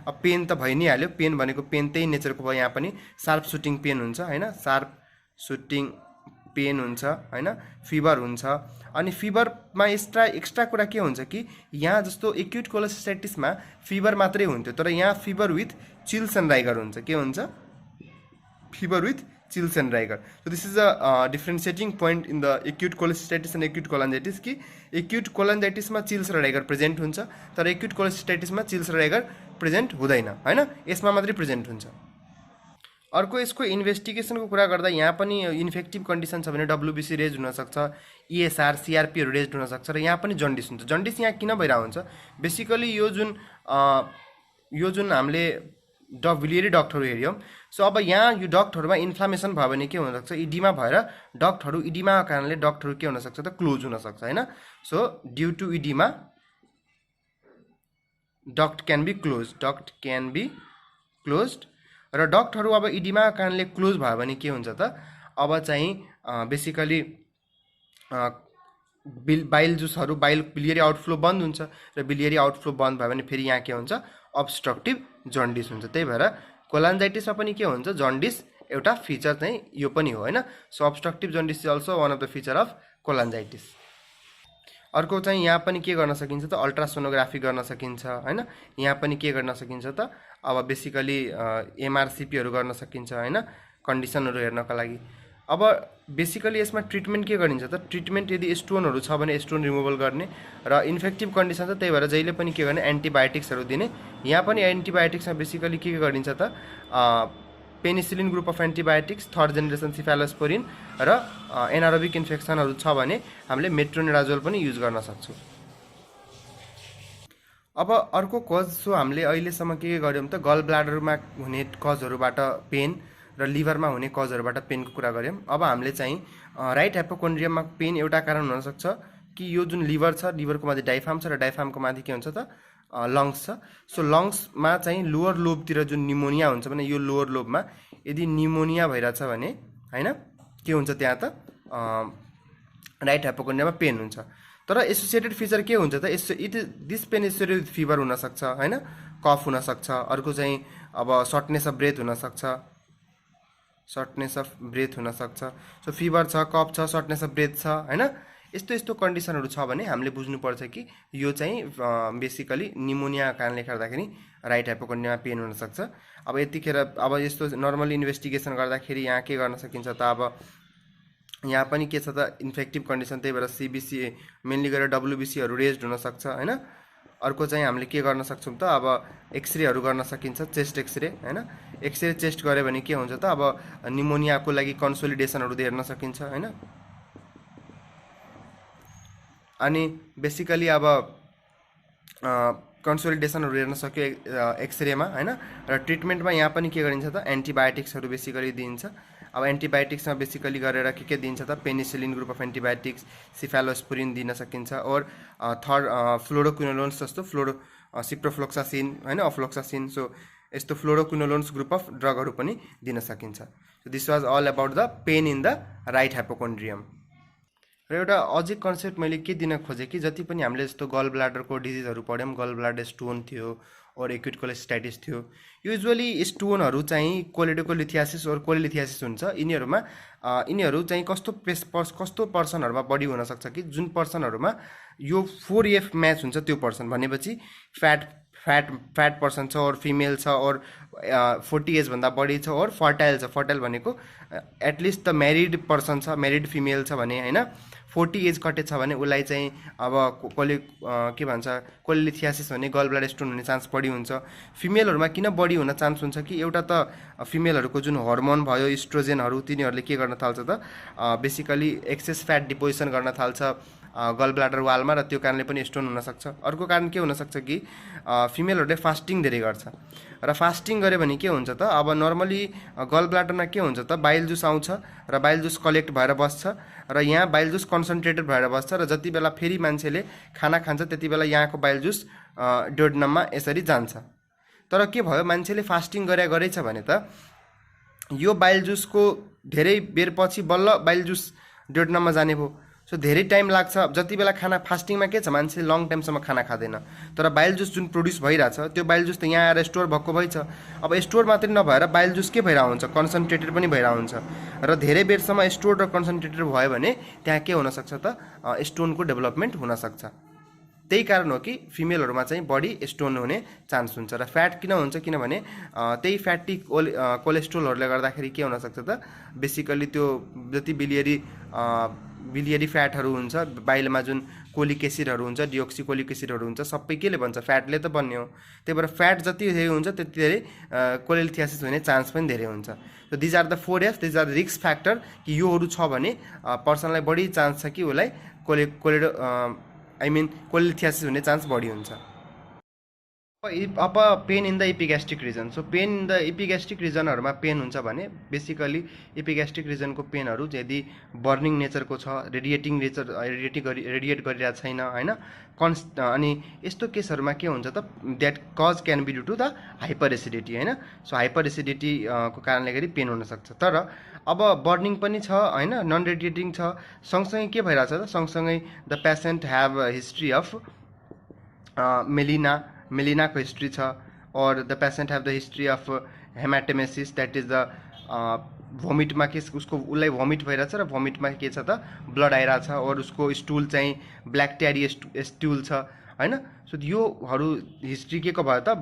अब पेन त भइ नै हाल्यो, पेन भनेको पेन त्यही नेचरको भयो, यहाँ पनि सार्प सुटिङ पेन हुन्छ हैन, सार्प सुटिङ पेन हुन्छ हैन, फिभर हुन्छ। अनि फिभरमा एक्स्ट्रा कुरा के हुन्छ कि यहाँ जस्तो एक्युट कोलेसिस्टाइटिसमा फिभर मात्रै हुन्थ्यो, तर यहाँ fever with chills and rigor हुन्छ। के हुन्छ, fever with chills and rigor. So this is a differentiating point in the acute cholecystitis and acute cholangitis कि एक्युट कोलान्जाइटिसमा चिल्स र राइगर प्रेजेन्ट हुन्छ, तर एक्युट कोलेसिस्टाइटिसमा चिल्स र राइगर प्रेजेन्ट हुँदैन हैन, यसमा मात्रै प्रेजेन्ट हुन्छ। अर्को यसको इन्भेस्टिगेसनको कुरा गर्दा यहाँ पनि इन्फेक्टिभ कन्डिसन छ भने डब्लुबिसी रेज हुनसक्छ, इएसआर सिआरपीहरू रेज हुनसक्छ र यहाँ पनि जन्डिस हुन्छ। जन्डिस यहाँ किन भइरहेको हुन्छ, बेसिकली यो जुन हामीले बिलियरी डक्टहरू हेऱ्यौँ। सो अब यहाँ यो डक्टहरूमा इन्फ्लामेसन भयो भने के हुनसक्छ, इडिमा भएर इडिमाको कारणले डक्टहरू के हुनसक्छ त, क्लोज हुनसक्छ हैन। So due to oedema duct can be closed र डक्टहरू अब इडिमाको कारणले क्लोज भयो भने के हुन्छ त, अब चाहिँ बेसिकली बाइल जुसहरू बिलियरी आउटफ्लो बन्द हुन्छ र बिलियरी आउटफ्लो बन्द भयो भने फेरि यहाँ के हुन्छ, अब्स्ट्रक्टिभ जन्डिस हुन्छ। त्यही भएर कोलान्जाइटिसमा पनि के हुन्छ, जन्डिस एउटा फिचर चाहिँ यो पनि हो हैन। So obstructive jaundice is also one of the feature of cholangitis. अर्को चाहिँ यहाँ पनि के गर्न सकिन्छ त, अल्ट्रासोनोग्राफी गर्न सकिन्छ हैन। यहाँ पनि के गर्न सकिन्छ त, अब बेसिकली एमआरसिपीहरू गर्न सकिन्छ हैन, कन्डिसनहरू हेर्नका लागि। अब बेसिकली यसमा ट्रिटमेन्ट के गरिन्छ त, ट्रिटमेन्ट यदि स्टोनहरू छ भने स्टोन रिमुभल गर्ने, र इन्फेक्टिभ कन्डिसन छ त्यही भएर जहिले पनि के गर्ने एन्टिबायोटिक्सहरू दिने। यहाँ पनि एन्टिबायोटिक्समा बेसिकली के गरिन्छ त, penicillin group of antibiotics, third generation cephalosporin र एनारोबिक इन्फेक्सनहरू छ भने हामीले मेट्रोनिडाजोल पनि युज गर्न सक्छौँ। अब अर्को कज, सो हामीले अहिलेसम्म के गर्यौँ त, गल ब्लाडरमा हुने कजहरूबाट पेन र लिभरमा हुने कजहरूबाट पेनको कुरा गऱ्यौँ। अब हामीले चाहिँ राइट हाइपोकोन्ड्रियममा पेन एउटा कारण हुनसक्छ कि यो जुन लिभर छ, लिभरको माथि डाइफार्म छ र डाइफार्मको माथि के हुन्छ त, लङ्स छ। सो लङ्समा चाहिँ लोअर लोबतिर जुन निमोनिया हुन्छ भने यो लोअर लोबमा यदि निमोनिया भइरहेछ भने होइन के हुन्छ त्यहाँ त राइट हाइपोकोन्ड्रियममा पेन हुन्छ। तर एसोसिएटेड फिचर के हुन्छ त, दिस पेन एसोसिएटेड फिभर हुनसक्छ होइन, कफ हुनसक्छ, अर्को चाहिँ अब सर्टनेस अफ ब्रेथ हुनसक्छ, सर्टनेस अफ ब्रेथ हुनसक्छ। सो फिभर छ, कफ छ, सर्टनेस अफ ब्रेथ छ होइन, यस्तो कन्डिसनहरू छ भने हामीले बुझ्नुपर्छ कि यो चाहिँ बेसिकली निमोनिया कारणले गर्दाखेरि राइट हाइपोकोन्ड्रियममा पेन हुनसक्छ। अब यतिखेर अब यस्तो नर्मली इन्भेस्टिगेसन गर्दाखेरि यहाँ के गर्न सकिन्छ त, अब यहाँ पनि के छ त इन्फेक्टिभ कन्डिसन, त्यही भएर सिबिसी मेनली गरेर डब्लुबिसीहरू रेज्ड हुनसक्छ होइन। अर्को चाहिँ हामीले के गर्न सक्छौँ त, अब एक्सरेहरू गर्न सकिन्छ, चेस्ट एक्सरे होइन। एक्सरे चेस्ट गऱ्यो भने के हुन्छ त, अब निमोनियाको लागि कन्सोलिडेसनहरू हेर्न सकिन्छ होइन। अनि बेसिकली अब कन्सोलिडेसनहरू हेर्न सक्यो एक्सरेमा होइन। र ट्रिटमेन्टमा यहाँ पनि के गरिन्छ त, एन्टिबायोटिक्सहरू बेसिकली दिइन्छ। अब एन्टिबायोटिक्समा बेसिकली गरेर के दिन्छ त, penicillin group of antibiotics, cephalosporin दिन सकिन्छ, और थर्ड फ्लोरोक्विनोलोन्स जस्तो सिप्रोफ्लोक्सासिन होइन, अफ्लोक्सासिन, सो यस्तो फ्लोरोक्विनोलोन्स ग्रुप अफ ड्रगहरू पनि दिन सकिन्छ। So this was all about the pain in the right hypochondrium. र एउटा अझै कन्सेप्ट मैले के दिन खोजेँ कि जति पनि हामीले जस्तो गल ब्लाडरको डिजिजहरू पढ्यौँ, गल ब्लाडर स्टोन थियो और एक्युट कोलेस्टाइटिस थियो, युजुअली स्टोनहरू चाहिँ कोलेडोकोलिथियासिस और कोलेलिथियासिस हुन्छ। यिनीहरू चाहिँ कस्तो पर्सनहरूमा बढी हुनसक्छ कि जुन पर्सनहरूमा यो 4F म्याच हुन्छ, त्यो पर्सन भनेपछि फ्याट पर्सन छ और फिमेल छ और 40 एज भन्दा बढी छ और फर्टाइल छ। फर्टाइल भनेको एटलिस्ट द म्यारिड पर्सन छ, म्यारिड फिमेल छ भने होइन, 40 एज कटेज छ भने उसलाई चाहिँ अब के भन्छ कोलेलिथियासिस भने गल ब्लाडर स्टोन हुने चान्स बढी हुन्छ। फिमेलहरूमा किन बढी हुन चान्स हुन्छ कि एउटा त फिमेलहरूको जुन हर्मोन भयो इस्ट्रोजेनहरू, तिनीहरूले के गर्न थाल्छ त, बेसिकली एक्सेस फ्याट डिपोजिसन गर्न थाल्छ गल ब्लाडर वालमा, र त्यो कारणले पनि स्टोन हुनसक्छ। अर्को कारण के हुनसक्छ कि फिमेलहरूले फास्टिङ धेरै गर्छ, र फास्टिङ गऱ्यो भने के हुन्छ त, अब नर्मली गल ब्लाडरमा के हुन्छ त, बाइल जुस आउँछ र बाइल जुस कलेक्ट भएर बस्छ, र यहाँ बाइल जुस कन्सन्ट्रेटेड भएर बस्छ, र जति बेला फेरि मान्छेले खाना खान्छ त्यति बेला यहाँको बाइल जुस ड्युओडेनममा यसरी जान्छ। तर के भयो, मान्छेले फास्टिङ गरेछ भने त यो बाइल जुसको धेरै बेरपछि बल्ल बाइल जुस ड्युओडेनममा जाने भयो। सो धेरै टाइम लाग्छ। जति बेला खाना फास्टिङमा के छ, मान्छेले लङ टाइमसम्म खाना खाँदैन, तर बाइल जुस जुन प्रड्युस भइरहेछ त्यो बाइल जुस त यहाँ आएर स्टोर भएको भइछ। अब स्टोर मात्रै नभएर बाइल जुस के भइरहेको हुन्छ, कन्सन्ट्रेटेड पनि भइरहेको हुन्छ, र धेरै बेरसम्म स्टोर र कन्सन्ट्रेटेड भयो भने त्यहाँ के हुनसक्छ त, स्टोनको डेभलपमेन्ट हुनसक्छ। त्यही कारण हो कि फिमेलहरूमा चाहिँ बढी स्टोन हुने चान्स हुन्छ। र फ्याट किन हुन्छ, किनभने त्यही फ्याटी कोलेस्ट्रोलहरूले गर्दाखेरि के हुनसक्छ त, बेसिकली त्यो जति बिलियरी फ्याटहरू हुन्छ, बाइलमा जुन कोलिक एसिडहरू हुन्छ, डिओक्सिकोलिक एसिडहरू हुन्छ, सबै केले भन्छ फ्याटले त बन्ने हो। त्यही भएर फ्याट जति धेरै हुन्छ त्यति धेरै कोलेलिथियासिस हुने चान्स पनि धेरै हुन्छ। So these are the 4F, these are the risk factor कि योहरू छ भने पर्सनलाई बढी चान्स छ कि उसलाई कोलेलिथियासिस हुने चान्स बढी हुन्छ। अब pain in the epigastric region. So pain in the epigastric रिजनहरूमा पेन हुन्छ भने बेसिकली इपिग्यास्ट्रिक रिजनको पेनहरू यदि बर्निङ नेचरको छ, रेडिएट गरिरहेको छैन होइन, अनि यस्तो केसहरूमा के हुन्छ त, that cause can be due to the hyper acidity होइन। सो हाइपर एसिडिटीको कारणले गरी पेन हुनसक्छ। तर अब बर्निङ पनि छ होइन, नन रेडिएटिङ छ, सँगसँगै के भइरहेछ त, सँगसँगै the patient have history of मेलिनाको हिस्ट्री छ, or the patient have the history of hematemesis, that is the भोमिटमा के उसलाई भोमिट भइरहेछ र भोमिटमा के छ त, ब्लड आइरहेछ, और उसको स्टुल चाहिँ ब्ल्याक ट्यारी स्टुल छ होइन। सो योहरू हिस्ट्री के को भयो त,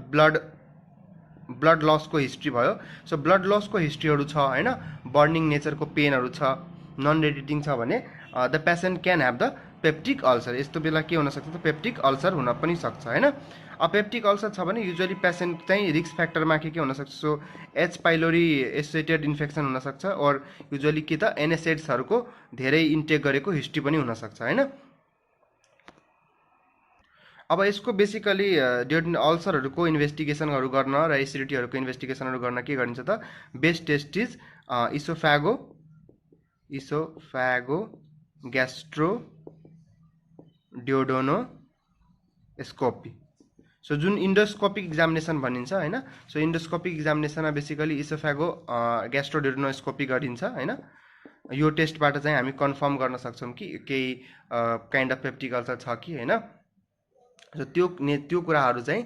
ब्लड लसको हिस्ट्री भयो। सो ब्लड लसको हिस्ट्रीहरू छ होइन, बर्निङ नेचरको पेनहरू छ, नन रेडिएटिङ छ भने the patient can have the peptic ulcer. यस्तो बेला के हुनसक्छ त पेप्टिक अल्सर हुन पनि सक्छ होइन। पेप्टिक अल्सर छ भने युजुअली पेसेन्ट चाहिँ रिस्क फ्याक्टरमा के हुनसक्छ, so H pylori associated infection हुनसक्छ, और युजुअली के त एनएसएड्सहरूको धेरै इन्टेक गरेको हिस्ट्री पनि हुनसक्छ होइन। अब यसको बेसिकली ड्युरिङ अल्सरहरूको इन्भेस्टिगेसनहरू गर्न र एसिडिटीहरूको इन्भेस्टिगेसनहरू गर्न के गरिन्छ त, best test is esophagogastroduodenoscopy. So जुन इन्डोस्कोपिक एक्जामिनेसन भनिन्छ होइन, सो इन्डोस्कोपिक एक्जामिनेसनमा बेसिकली इसोफेगो ग्यास्ट्रोड्योडोनोस्कोपी गरिन्छ होइन। यो टेस्टबाट चाहिँ हामी कन्फर्म गर्न सक्छौँ कि केही काइन्ड अफ पेप्टिक अल्सर छ कि होइन। सो त्यो कुराहरू चाहिँ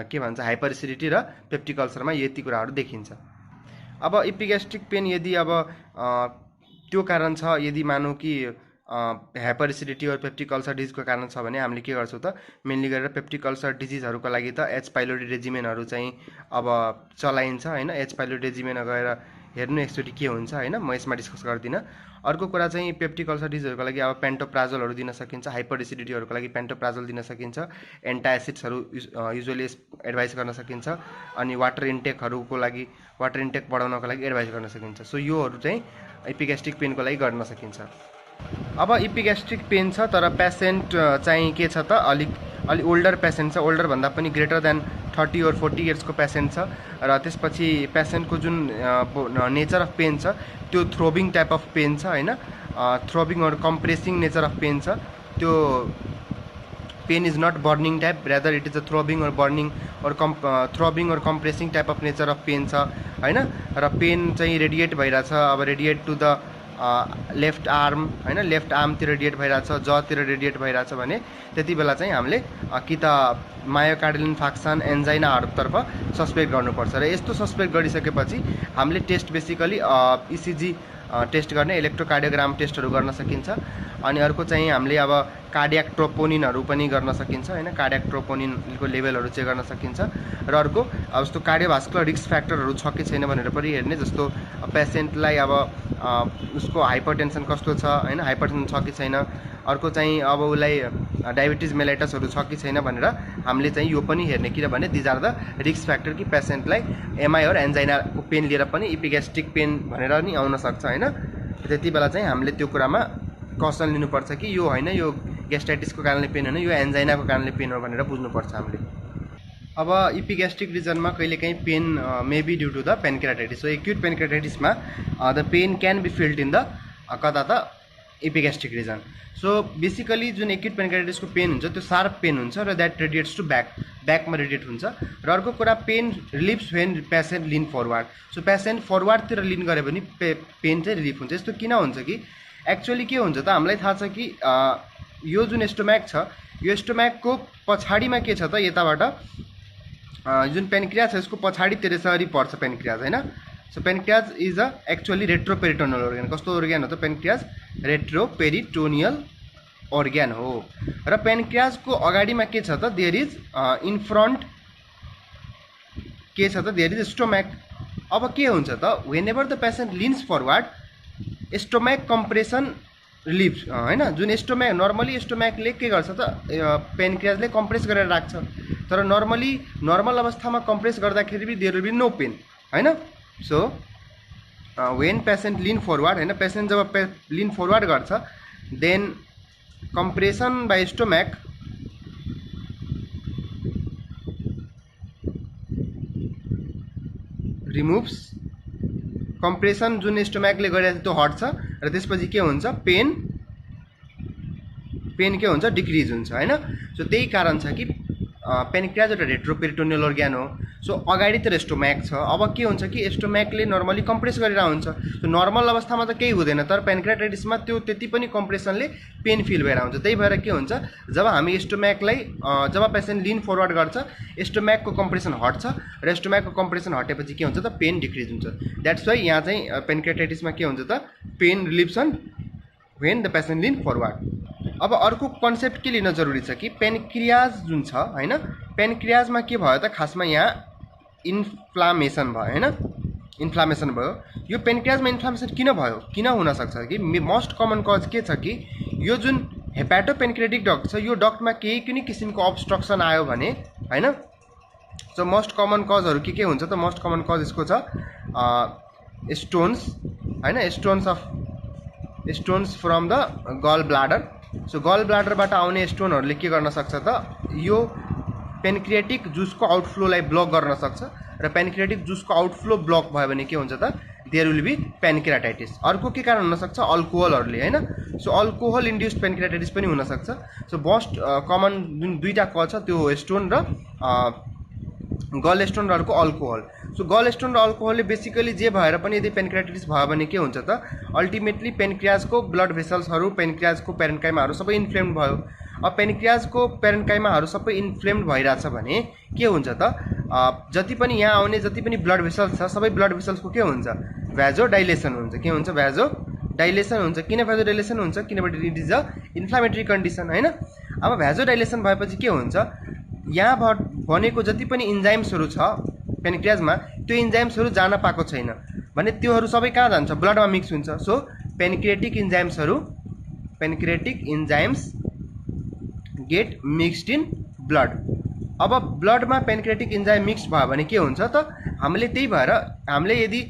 के भन्छ हाइपर एसिडिटी र पेप्टिक अल्सरमा यति कुराहरू देखिन्छ। अब इपिग्यास्ट्रिक पेन यदि अब त्यो कारण छ, यदि मानौँ कि हाइपर एसिडिटी और पेप्टिक अल्सर डिजिजको कारण छ भने हामीले के गर्छौँ त, मेनली गरेर पेप्टिक अल्सर डिजिजहरूको लागि त एच पाइलोरी रेजिमेनहरू चाहिँ अब चलाइन्छ होइन। एच पाइलोरी रेजिमेन गएर हेर्नु एकचोटि के हुन्छ होइन, म यसमा डिस्कस गर्दिनँ। अर्को कुरा चाहिँ पेप्टिक अल्सर डिजिजहरूको लागि अब पेन्टोप्राजोलहरू दिन सकिन्छ, हाइपर एसिडिटीहरूको लागि पेन्टोप्राजोल दिन सकिन्छ, एन्टाएसिड्सहरू युजुअली एडभाइस गर्न सकिन्छ, अनि वाटर इन्टेकहरूको लागि वाटर इन्टेक बढाउनको लागि एडभाइस गर्न सकिन्छ। सो योहरू चाहिँ इपिग्यास्ट्रिक पेनको लागि गर्न सकिन्छ। अब इपिग्यास्ट्रिक पेन छ तर पेसेन्ट चाहिँ के छ त, अलि ओल्डर पेसेन्ट छ, ओल्डर भन्दा पनि ग्रेटर देन 30 और 40 इयर्सको पेसेन्ट छ, र त्यसपछि पेसेन्टको जुन नेचर अफ पेन छ त्यो थ्रोबिङ टाइप अफ पेन छ होइन, थ्रोबिङ और कम्प्रेसिङ नेचर अफ पेन छ। त्यो pain is not burning type, rather it is a throbbing or burning or throbbing or compressing type of nature of pain छ होइन। र pain चाहिँ रेडिएट भइरहेछ, अब radiate to the left arm होइन, left आर्मतिर रेडिएट भइरहेछ, जतिर रेडिएट भइरहेछ भने त्यति बेला चाहिँ हामीले कि त मायोकार्डियल इन्फाक्सन एन्जाइनाहरूतर्फ सस्पेक्ट गर्नुपर्छ। र यस्तो सस्पेक्ट गरिसकेपछि हामीले टेस्ट बेसिकली इसिजी टेस्ट गर्ने, इलेक्ट्रोकार्डियोग्राम टेस्टहरू गर्न सकिन्छ। अनि अर्को चाहिँ हामीले अब कार्डियाक ट्रोपोनिनहरू पनि गर्न सकिन्छ होइन, कार्डियाक ट्रोपोनिनको लेभलहरू चेक गर्न सकिन्छ। र अर्को अब जस्तो कार्डियोभास्कुलर रिस्क फ्याक्टरहरू छ कि छैन भनेर पनि हेर्ने, जस्तो पेसेन्टलाई अब उसको हाइपरटेन्सन कस्तो छ होइन, हाइपरटेन्सन छ कि छैन। अर्को चाहिँ अब उसलाई डायबिटिज मेलाइटसहरू छ कि छैन भनेर हामीले चाहिँ यो पनि हेर्ने, किनभने these are the risk factor कि पेसेन्टलाई एमआई और एन्जाइनाको पेन लिएर पनि इपिग्यास्ट्रिक पेन भनेर नि आउन सक्छ होइन। त्यति बेला चाहिँ हामीले त्यो कुरामा कसन लिनुपर्छ कि यो होइन, यो ग्यास्ट्राइटिसको कारणले पेन होइन, यो एन्जाइनाको कारणले पेन हो भनेर बुझ्नुपर्छ हामीले। अब इपिग्यास्ट्रिक रिजनमा कहिलेकाहीँ pain may be due to the pancreatitis. So acute पेनक्रियाटाइटिसमा the pain can be felt in the कता त इपिग्यास्ट्रिक रिजन। सो बेसिकली जुन एक्युट पेनक्रियाटाइटिसको पेन हुन्छ त्यो सार्प पेन हुन्छ र द्याट रेडिएट्स टु ब्याकमा रेडिएट हुन्छ। र अर्को कुरा pain relieves when patient lean forward. So patient फरवार्डतिर लिन गऱ्यो भने पेन चाहिँ रिलिफ हुन्छ। यस्तो किन हुन्छ कि एक्चुअली के हुन्छ त, हामीलाई थाहा छ कि यो जुन स्टोम्याक छ यो स्टोम्याकको पछाडिमा के छ त, यताबाट जुन पेनक्रियाज छ यसको पछाडितिर यसरी पर्छ पेनक्रियाज होइन। So pancreas is a actually retroperitoneal organ. कस्तो अर्ग्यान हो त पेनक्रियाज? रेट्रोपेरिटोनियल अर्ग्यान हो। र पेनक्रियाजको अगाडिमा के छ त, देयर इज इन फ्रन्ट के छ त, देयर इज स्टोम्याक। अब के हुन्छ त, whenever the patient leans forward stomach compression relief होइन। जुन स्टोम्याक नर्मली स्टोम्याकले के गर्छ त, पेनक्रियाजले कम्प्रेस गरेर राख्छ, तर नर्मल अवस्थामा कम्प्रेस गर्दाखेरि पनि there will be no pain होइन। So when patient lean forward होइन, पेसेन्ट जब लिन फरवार्ड गर्छ then compression by stomach removes, compression जुन स्टोम्याकले गरेर त्यो हट्छ र त्यसपछि के हुन्छ, पेन के हुन्छ, डिक्रिज हुन्छ होइन। सो त्यही कारण छ कि पेनक्रियाज एउटा रेट्रोपेरिटोनियल अर्ग्यान हो। सो अगाडितिर स्टोम्याक छ। अब के हुन्छ कि स्टोम्याकले नर्मली कम्प्रेस गरेर हुन्छ, सो नर्मल अवस्थामा त केही हुँदैन, तर पेनक्रियाटाइटिसमा त्यो त्यति पनि कम्प्रेसनले पेन फिल भएर हुन्छ। त्यही भएर के हुन्छ, जब हामी स्टोम्याकलाई जब पेसेन्ट लिन फरवार्ड गर्छ स्टोम्याकको कम्प्रेसन हट्छ र स्टोम्याकको कम्प्रेसन हटेपछि के हुन्छ त, पेन डिक्रिज हुन्छ। द्याट्स वाइ यहाँ चाहिँ पेनक्रियाटाइटिसमा के हुन्छ त, pain रिलिप्सन when the patient lean forward. अब अर्को कन्सेप्ट के लिन जरुरी छ कि पेनक्रियाज जुन छ होइन, पेनक्रियाजमा के भयो त खासमा यहाँ इन्फ्लामेसन भयो हैन, इन्फ्लामेसन भयो। यो पेनक्रियाजमा इन्फ्लामेसन किन भयो, किन हुन सक्छ कि मोस्ट कमन कज के छ कि यो जुन हेपाटोपेनक्रियाटिक डक्ट छ यो डक्टमा केही कुनै किसिमको अब्स्ट्रक्सन आयो भने हैन। सो मोस्ट कमन कजहरू के हुन्छ त, मोस्ट कमन कज यसको छ स्टोन्स हैन, स्टोन्स फ्रम द गल ब्लाडर। सो गल ब्लाडरबाट आउने स्टोनहरूले के गर्न सक्छ त, यो पेनक्रियाटिक जुसको आउटफ्लोलाई ब्लक गर्न सक्छ र पेनक्रियाटिक जुसको आउटफ्लो ब्लक भयो भने के हुन्छ त, देयर विल बी पेनक्रियाटाइटिस। अर्को के कारण हुनसक्छ, अल्कोहलहरूले हैन। सो अल्कोहल इन्ड्युस्ड पेनक्रियाटाइटिस पनि हुनसक्छ। सो मोस्ट कमन जुन दुईवटा कज छ त्यो स्टोन र गल स्टोन र अर्को अल्कोहल। सो गल स्टोन र अल्कोहलले बेसिकली जे भएर पनि यदि पेनक्रियाटाइटिस भयो भने के हुन्छ त, अल्टिमेटली पेनक्रियाजको ब्लड भेसल्सहरू, पेनक्रियाजको पेरेन्काइमाहरू सबै इन्फ्लेम्ड भयो। अब पेनक्रियाजको पेरेन्काइमाहरू सबै इन्फ्लेम्ड भइरहेछ भने के हुन्छ त, जति पनि यहाँ आउने जति पनि ब्लड भेसल्स छ सबै ब्लड भेसल्सको के हुन्छ, भ्याजोडाइलेसन हुन्छ। के हुन्छ, भ्याजोडाइलेसन हुन्छ। किन भ्याजोडाइलेसन हुन्छ, किनभने it is a inflammatory condition हैन। अब भ्याजोडाइलेसन भएपछि के हुन्छ, यहाँ बनेको जति पनि इन्जाइम्सहरू छ पेनक्रियाजमा त्यो इन्जाइम्सहरू जान पाएको छैन भने त्योहरू सबै कहाँ जान्छ, ब्लडमा मिक्स हुन्छ। So pancreatic enzymes get mixed in blood. अब ब्लडमा पेनक्रियाटिक इन्जाइम मिक्स भयो भने के हुन्छ त, हामीले त्यही भएर हामीले यदि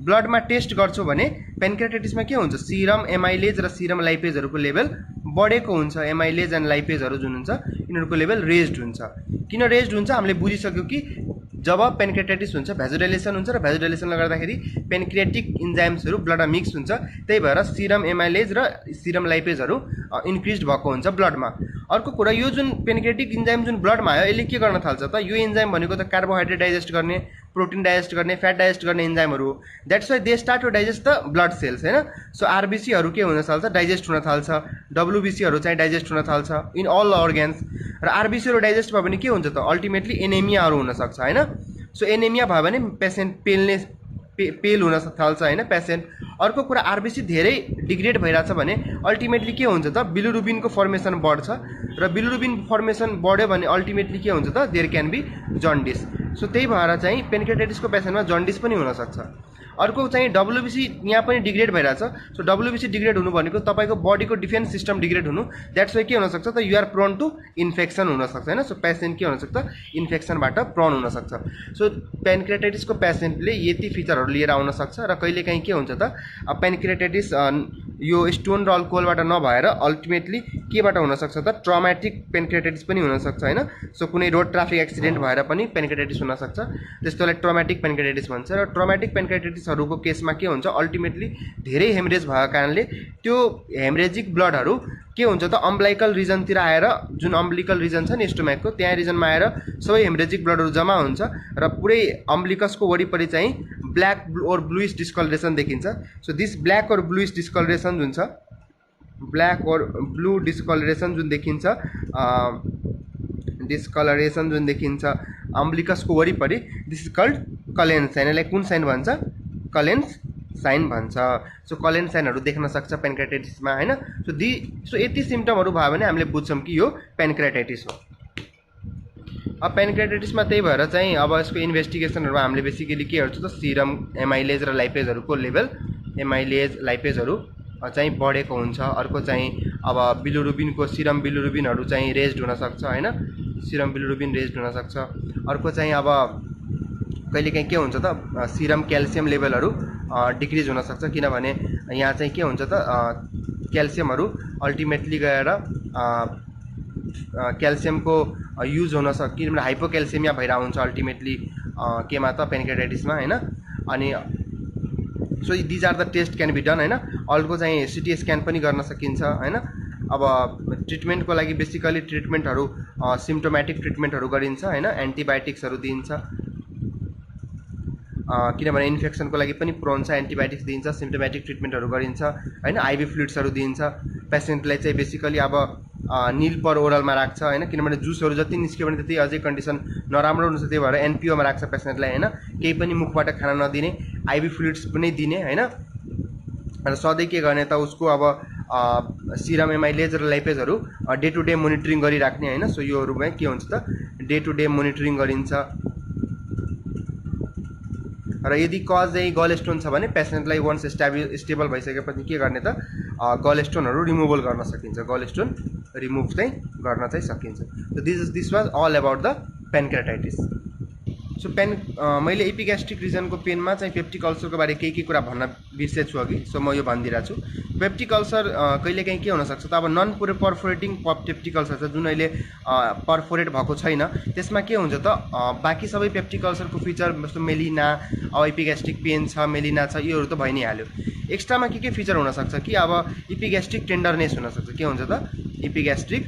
ब्लडमा टेस्ट गर्छौँ भने पेनक्रियाटाइटिसमा के हुन्छ, सिरम एमाइलेज र सिरम लाइपेजहरूको लेभल बढेको हुन्छ। एमाइलेज एन्ड लाइपेजहरू जुन हुन्छ यिनीहरूको लेभल रेज्ड हुन्छ। किन रेज्ड हुन्छ, हामीले बुझिसक्यौँ कि जब पेनक्रियाटाइटिस हुन्छ भ्याजोडाइलेसन हुन्छ र भ्याजोडाइलेसनले गर्दाखेरि पेनक्रियाटिक इन्जाइम्सहरू ब्लडमा मिक्स हुन्छ। त्यही भएर सिरम एमाइलेज र सिरम लाइपेजहरू इन्क्रिज भएको हुन्छ ब्लडमा। अर्को कुरा, यो जुन पेनक्रियाटिक इन्जाइम जुन ब्लडमा आयो यसले के गर्न थाल्छ त, यो इन्जाइम भनेको त कार्बोहाइड्रेट डाइजेस्ट गर्ने, प्रोटिन डाइजेस्ट गर्ने, फ्याट डाइजेस्ट गर्ने इन्जाइमहरू हो। That's why they start to digest the blood cells हैन। सो आरबिसीहरू के हुन थाल्छ, डाइजेस्ट हुन थाल्छ। डब्लुबिसीहरू चाहिँ डाइजेस्ट हुन थाल्छ इन अल अर्ग्यान्स। र आरबिसीहरू डाइजेस्ट भयो भने के हुन्छ त, अल्टिमेटली एनेमियाहरू हुनसक्छ हैन। सो एनेमिया भयो भने पेसेन्ट पेल हुन थाल्छ हैन पेसेन्ट। अर्को कुरा, आरबिसी धेरै डिग्रेड भइरहेछ भने अल्टिमेटली के हुन्छ त, बिलिरुबिनको फर्मेसन बढ्छ र बिलिरुबिन फर्मेसन बढ्यो भने अल्टिमेटली के हुन्छ त, there can be jaundice. So त्यही भएर चाहिँ पेनक्रियाटाइटिसको पेसेन्टमा जन्डिस पनि हुनसक्छ। अर्को चाहिँ डब्लुबिसी यहाँ पनि डिग्रेड भइरहेछ। सो डब्लुबिसी डिग्रेड हुनु भनेको तपाईँको बडीको डिफेन्स सिस्टम डिग्रेड हुनु। द्याट्स वाइ के हुनसक्छ त, युआर प्रोन टु इन्फेक्सन हुनसक्छ हैन। सो पेसेन्ट के हुनसक्छ, इन्फेक्सनबाट प्रोन हुनसक्छ। सो पेनक्रियाटाइटिसको पेसेन्टले यति फिचरहरू लिएर आउन सक्छ र कहिलेकाहीँ के हुन्छ त, पेनक्रियाटाइटिस यो स्टोन र अल्कोहलबाट नभएर अल्टिमेटली केबाट हुनसक्छ त, ट्रमाटिक पेनक्रियाटाइटिस पनि हुनसक्छ हैन। सो कुनै रोड ट्राफिक एक्सिडेन्ट भएर पनि पेनक्रियाटाइटिस हुनसक्छ, त्यस्तोलाई ट्रमाटिक पेनक्रियाटाइटिस भन्छ। र ट्रमाटिक पेनक्रियाटाइटिसहरूको केसमा के हुन्छ, अल्टिमेटली धेरै हेमरेज भएको कारणले त्यो हेमरेजिक ब्लडहरू के हुन्छ त, अम्ब्लाइकल रिजनतिर आएर, जुन अम्ब्लिकल रिजन छ नि स्टोमेकको त्यहाँ रिजनमा आएर सबै हेमरेजिक ब्लडहरू जम्मा हुन्छ र पुरै अम्ब्लिकसको वरिपरि चाहिँ ब्ल्याक और ब्लुइस डिस्कलरेसन देखिन्छ। सो दिस ब्ल्याक और ब्लुइस डिस्कलरेसन जुन छ, ब्ल्याक और ब्लू डिस्कलरेसन जुन देखिन्छ, अम्ब्लिकसको वरिपरि, दिस इज कल्ड कलेन्स साइन। यसलाई कुन साइन भन्छ, कलेन्स साइन भन्छ। सो कलेन्स साइनहरू देख्न सक्छ पेनक्रियाटाइटिसमा हैन। सो यति सिम्टमहरू भयो भने हामीले बुझ्छौँ कि यो पेनक्रियाटाइटिस हो। अब पेनक्रियाटाइटिसमा त्यही भएर चाहिँ अब यसको इन्भेस्टिगेसनहरूमा हामीले बेसिकली के हेर्छौँ त, सिरम एमाइलेज र लाइपेजहरूको लेभल, एमाइलेज लाइपेजहरू चाहिँ बढेको हुन्छ। अर्को चाहिँ अब बिलिरुबिनको, सिरम बिलिरुबिनहरू चाहिँ रेज्ड हुनसक्छ हैन, सिरम बिलिरुबिन रेज्ड हुनसक्छ। अर्को चाहिँ अब कहिलेकाहीँ के हुन्छ त, सिरम क्याल्सियम लेभलहरू डिक्रिज हुनसक्छ, किनभने यहाँ चाहिँ के हुन्छ त, क्याल्सियमहरू अल्टिमेटली गएर क्याल्सियमको युज हुनसक्छ, किनभने हाइपोक्याल्सिमिया भइरहेको हुन्छ अल्टिमेटली केमा त, पेनक्रियाटाइटिसमा हैन। अनि so these are the test can be done हैन। अर्को चाहिँ सिटी स्क्यान पनि गर्न सकिन्छ हैन। अब ट्रिटमेन्टको लागि बेसिकली ट्रिटमेन्टहरू सिम्टोमेटिक ट्रिटमेन्टहरू गरिन्छ हैन, एन्टिबायोटिक्सहरू दिइन्छ, किनभने इन्फेक्सनको लागि पनि प्रोन छ, एन्टिबायोटिक्स दिइन्छ, सिम्टोमेटिक ट्रिटमेन्टहरू गरिन्छ हैन, आइभी फ्लुइड्सहरू दिइन्छ। पेसेन्टलाई चाहिँ बेसिकली अब निल पर ओरलमा राख्छ हैन, किनभने जुसहरू जति निस्क्यो भने त्यति अझै कन्डिसन नराम्रो हुन्छ। त्यही भएर एनपिओमा राख्छ पेसेन्टलाई हैन, केही पनि मुखबाट खाना नदिने, आइभी फ्लुइड्स पनि दिने हैन। र सधैँ के गर्ने त, उसको अब सिरम एमाइलेज र लाइपेजहरू डे टु डे मोनिटरिङ गरिराख्ने होइन। सो योहरूमा के हुन्छ त डे टु डे मोनिटरिङ गरिन्छ। र यदि कज चाहिँ गल स्टोन छ भने पेसेन्टलाई वन्स स्टेबल भइसकेपछि के गर्ने त गल स्टोनहरू रिमुभल गर्न सकिन्छ, गल स्टोन रिमुभ चाहिँ गर्न चाहिँ सकिन्छ। So this was all about the pancreatitis. So मैले एपिग्यास्ट्रिक रिजनको पेनमा चाहिँ पेप्टिक अल्सरको बारे केही कुरा भन्न बिर्सेछु अघि। सो म यो भनिदिरहेको छु। पेप्टिक अल्सर कहिलेकाहीँ के हुनसक्छ त अब नन पर्फोरेटिङ पेप्टिक अल्सर छ जुन अहिले पर्फोरेट भएको छैन, त्यसमा के हुन्छ त बाँकी सबै पेप्टिक अल्सरको फिचर जस्तो मेलिना, अब एपिग्यास्ट्रिक पेन छ, मेलिना छ, योहरू त भइ नै हाल्यो। एक्स्ट्रामा के फिचर हुनसक्छ कि अब एपिग्यास्ट्रिक टेन्डरनेस हुनसक्छ। के हुन्छ त एपिग्यास्ट्रिक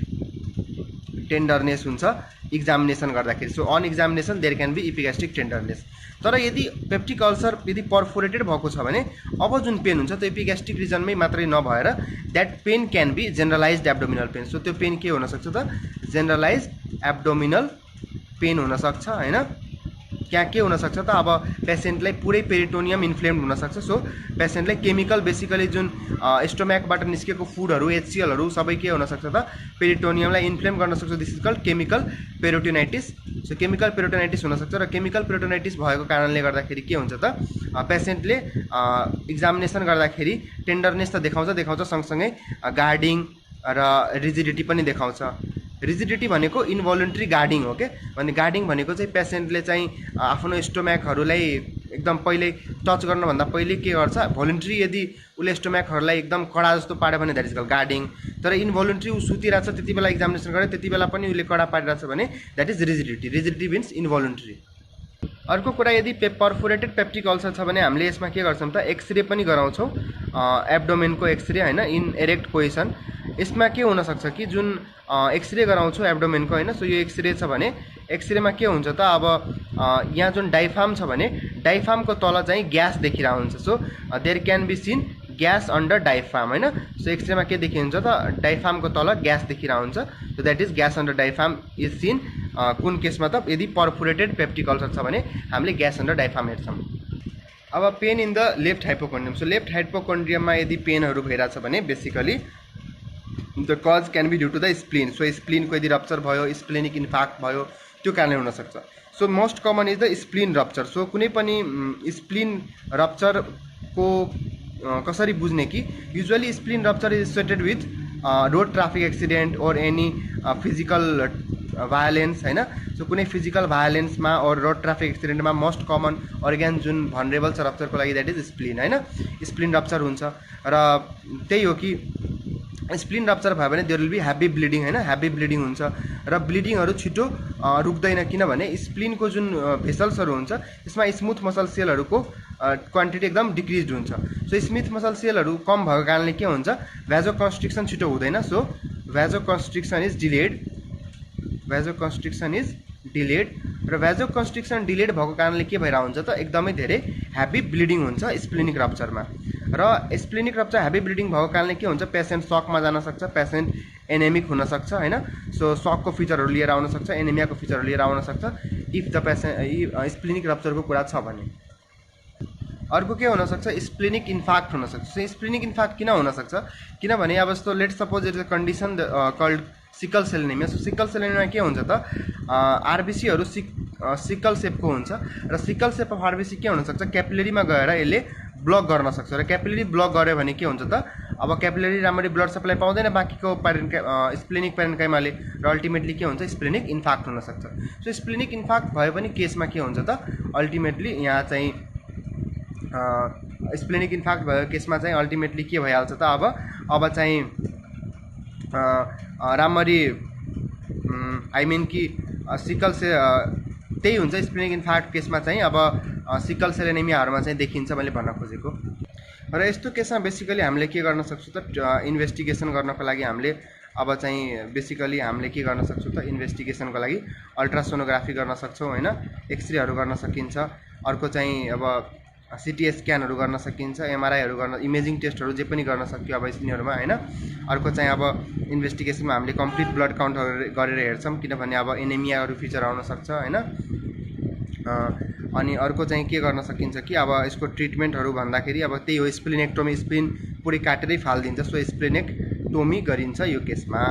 टेन्डरनेस हुन्छ इक्जामिनेसन गर्दाखेरि। So on examination there can be epigastric tenderness. तर यदि पेप्टिक अल्सर यदि पर्फोरेटेड भएको छ भने अब जुन पेन हुन्छ त्यो एपिग्यास्ट्रिक रिजनमै मात्रै नभएर that pain can be generalised abdominal pain. So त्यो पेन के हुनसक्छ त जेनरलाइज्ड एब्डोमिनल पेन हुनसक्छ होइन। त्यहाँ के हुनसक्छ त अब पेसेन्टलाई पुरै पेरिटोनियम इन्फ्लेम्ड हुनसक्छ। सो पेसेन्टलाई केमिकल बेसिकली जुन स्टोम्याकबाट निस्केको फुडहरू HCLहरू सबै के हुनसक्छ त पेरिटोनियमलाई इन्फ्लेम गर्न सक्छ। This is called chemical peritonitis. So chemical peritonitis हुनसक्छ र केमिकल पेरिटोनाइटिस भएको कारणले गर्दाखेरि के हुन्छ त पेसेन्टले इक्जामिनेसन गर्दाखेरि टेन्डरनेस त देखाउँछ सँगसँगै गार्डिङ र रिजिडिटी पनि देखाउँछ। रिजिडिटी भनेको इन्भोलुन्ट्री गार्डिङ हो के भने गार्डिङ भनेको चाहिँ पेसेन्टले चाहिँ आफ्नो स्टोम्याकहरूलाई एकदम पहिले टच गर्नुभन्दा पहिले के गर्छ भोलुन्ट्री यदि उसले स्टोम्याकहरूलाई एकदम कडा जस्तो पाड्यो भने द्याट इज कल्ड गार्डिङ। तर इन्भोलुन्ट्री ऊ सुतिरहेछ त्यति बेला इक्जामिनेसन गरे त्यति बेला पनि उसले कडा पारिरहेछ भने that is rigidity. Rigidity means involuntary. अर्को कुरा यदि पर्फोरेटेड पेप्टिक अल्सर छ भने हामीले यसमा के गर्छौँ त एक्सरे पनि गराउँछौँ एब्डोमेनको एक्सरे होइन इन एरेक्ट पोजिसन। यसमा के हुनसक्छ कि जुन एक्सरे गराउँछु एब्डोमेनको होइन। सो यो एक्सरे छ भने एक्सरेमा के हुन्छ त अब यहाँ जुन डाइफार्म छ भने डाइफार्मको तल चाहिँ ग्यास देखिरहेको हुन्छ। So there can be seen gas under diaphragm होइन। सो एक्सरेमा के देखिन्छ त डाइफार्मको तल ग्यास देखिरहेको हुन्छ। So that is gas under diaphragm is seen. कुन केसमा त यदि पर्फोरेटेड पेप्टिक अल्सर छ भने हामीले ग्यास अन्डर डाइफार्म हेर्छौँ। अब pain in the left hypochondrium. So left हाइपोकोन्ड्रियममा यदि पेनहरू भइरहेछ भने basically the cause can be due to the spleen. So स्प्लिनको यदि रप्चर भयो, स्प्लिनिक इन्फाक्ट भयो, त्यो कारणले हुनसक्छ। So most common is the spleen rupture. So कुनै पनि स्प्लिन रप्चरको कसरी बुझ्ने कि usually spleen rupture is associated with road traffic accident or any physical violence so. सो कुनै फिजिकल भायोलेन्समा और रोड ट्राफिक एक्सिडेन्टमा मोस्ट कमन अर्ग्यान जुन भनरेबल छ रप्चरको लागि द्याट इज स्प्लिन होइन। स्प्लिन रप्चर हुन्छ र त्यही हो कि स्प्लिन रप्चर भयो भने there will be heavy bleeding होइन। हेभी ब्लिडिङ हुन्छ र ब्लिडिङहरू छिटो रुक्दैन किनभने स्प्लिनको जुन भेसल्सहरू हुन्छ त्यसमा स्मुथ मसल सेलहरूको क्वान्टिटी एकदम डिक्रिज हुन्छ। सो स्मुथ मसल सेलहरू कम भएको कारणले के हुन्छ भ्याजो कन्स्ट्रिक्सन छिटो हुँदैन। So vasoconstriction is delayed. Vasoconstriction is delayed र भ्याजो कन्स्ट्रिक्सन डिलेड भएको कारणले के भइरहेको हुन्छ त एकदमै धेरै हेभी ब्लिडिङ हुन्छ स्प्लिनिक रप्चरमा। र स्प्लिनिक रप्चर हेभी ब्लिडिङ भएको कारणले के हुन्छ पेसेन्ट सकमा जान सक्छ, पेसेन्ट एनेमिक हुनसक्छ होइन। सो सकको फिचरहरू लिएर आउन सक्छ, एनेमियाको फिचरहरू लिएर आउन सक्छ इफ द स्प्लिनिक रप्चरको कुरा छ भने। अर्को के हुनसक्छ स्प्लिनिक इन्फाक्ट हुनसक्छ। सो स्प्लिनिक इन्फाक्ट किन हुनसक्छ किनभने अब जस्तो let suppose it is a condition called sickle cell anaemia. So sickle cell anaemia के हुन्छ त आरबिसीहरू सिकल सेपको हुन्छ र सिकल सेप अफ आरबिसी के हुनसक्छ क्यापिलेरीमा गएर यसले ब्लक गर्न सक्छ र क्यापिलेरी ब्लक गऱ्यो भने के हुन्छ त अब क्यापिलेरी राम्ररी ब्लड सप्लाई पाउँदैन बाँकीको स्प्लिनिक प्यारेन्काइमाले र अल्टिमेटली के हुन्छ स्प्लिनिक इन्फाक्ट हुनसक्छ। सो स्प्लिनिक इन्फाक्ट भयो भने केसमा के हुन्छ त अल्टिमेटली यहाँ चाहिँ स्प्लिनिक इन्फाक्ट भयो केसमा चाहिँ अल्टिमेटली के भइहाल्छ त अब चाहिँ राम्ररी आई मिन कि सिकल से त्यही हुन्छ स्प्लिनिक इन्फाक्ट केसमा चाहिँ अब सिकल सेल एनिमियाहरूमा चाहिँ देखिन्छ मैले भन्न खोजेको। र यस्तो केसमा बेसिकली हामीले के गर्न सक्छौँ त इन्भेस्टिगेसन गर्नको लागि हामीले अब चाहिँ बेसिकली हामीले के गर्न सक्छौँ त इन्भेस्टिगेसनको लागि अल्ट्रासोनोग्राफी गर्न सक्छौँ होइन, एक्सरेहरू गर्न सकिन्छ। अर्को चाहिँ अब सिटी स्क्यानहरू गर्न सकिन्छ, एमआरआईहरू गर्न इमेजिङ टेस्टहरू जे पनि गर्न सक्यो अब यिनीहरूमा होइन। अर्को चाहिँ अब इन्भेस्टिगेसनमा हामीले कम्प्लिट ब्लड काउन्ट गरेर हेर्छौँ किनभने अब एनेमियाहरू फिचर आउन सक्छ होइन। अनि अर्को चाहिँ के गर्न सकिन्छ कि अब यसको ट्रिटमेन्टहरू भन्दाखेरि अब त्यही हो, स्प्लिनेक्टोमी, स्प्लिन पुरै काटेरै फालिदिन्छ। सो स्प्लिनेक्टोमी गरिन्छ यो केसमा।